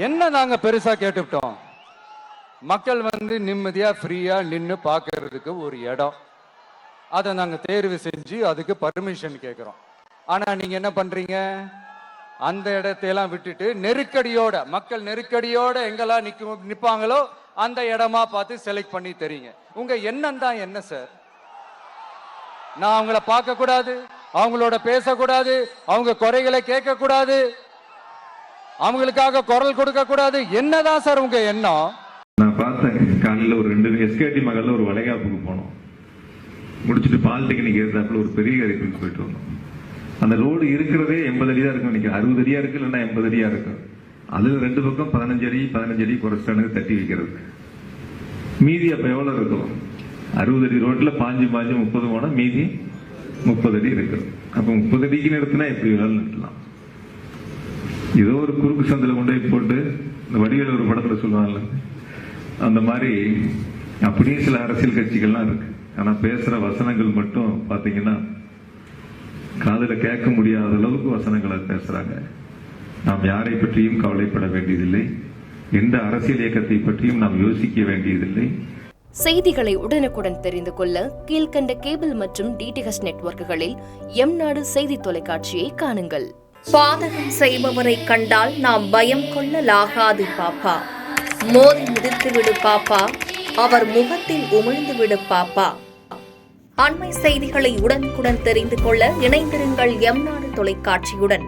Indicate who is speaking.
Speaker 1: என்ன நாங்க பெருசா கேட்டுவிட்டோம்? மக்கள் நிம்மதியா ஃப்ரீயா நின்று பார்க்கறதுக்கு ஒரு இடம், அதை நாங்க தேர்வு செஞ்சு அதுக்கு பர்மிஷன் கேட்கிறோம். ஆனா நீங்க என்ன பண்றீங்க? அந்த இடத்தையெல்லாம் விட்டுட்டு நெருக்கடியோட, மக்கள் நெருக்கடியோட எங்கெல்லாம் நிப்பாங்களோ அந்த இடமா பார்த்து செலக்ட் பண்ணி தெரியுங்க. உங்க எண்ணம் தான் என்ன சார்? நான் அவங்கள பார்க்க கூடாது, அவங்களோட பேசக்கூடாது, அவங்க குறைகளை கேட்க கூடாது, அவங்களுக்காக குரல் கொடுக்க கூடாது, என்னதான் சார் உங்க எண்ணம்?
Speaker 2: நான் பார்த்தேன் காலையில் ஒரு 2 எஸ்கேடி மகளில் ஒரு வளைகாப்புக்கு போனோம். முடிச்சுட்டு பாலிடெக்னிக் ஏற்றாப்புல ஒரு பெரிய கரைக்கு போயிட்டு வந்தோம். அந்த ரோடு இருக்கிறதே 80 அடி தான் இருக்கும், நினைக்கிறேன் 60 அடியா இருக்கு, இல்லைன்னா 80 அடியா இருக்கும். அதுல 2 பக்கம் 15 அடி குறைச்சானு தட்டி வைக்கிறது. மீதி அப்ப எவ்வளவு இருக்கும்? 60 அடி ரோட்ல பாஞ்சு 30 போனா மீதி 30 அடி இருக்கு. அப்ப 30 அடிக்கு நிறுத்தினா எப்படி வேணாலும் நிறுத்தலாம். ஏதோ ஒரு குறுக்கு சந்தில கொண்டே போட்டு, இந்த வடிவேல் ஒரு படத்துல சொல்லுவாங்கல்ல, அந்த மாதிரி அப்படியே சில அரசியல் கட்சிகள்லாம் இருக்கு. ஆனா பேசுற வசனங்கள் மட்டும் பாத்தீங்கன்னா காதுல கேட்க முடியாத அளவுக்கு வசனங்களை பேசுறாங்க. நாம் யாரை பற்றியும் கவலைப்பட வேண்டியதில்லை, எந்த அரசியல் இயக்கத்தை பற்றியும் நாம் யோசிக்க வேண்டியதில்லை.
Speaker 3: செய்திகளை உடனுக்குடன் தெரிந்து கொள்ள கீழ்கண்ட கேபிள் மற்றும் டிடிஎச் நெட்வொர்க்குகளில் எம்நாடு செய்தி தொலைக்காட்சியை காணுங்கள்.
Speaker 4: பாதகம் செய்பவரை கண்டால் நாம் பயம் கொள்ளலாகாது பாப்பா. மோதி மிதித்துவிடு பாப்பா, அவர் முகத்தில் உமிழ்ந்துவிடு பாப்பா. அண்மை செய்திகளை உடனுக்குடன் தெரிந்து கொள்ள இணைந்திருங்கள் எம்நாடு தொலைக்காட்சியுடன்.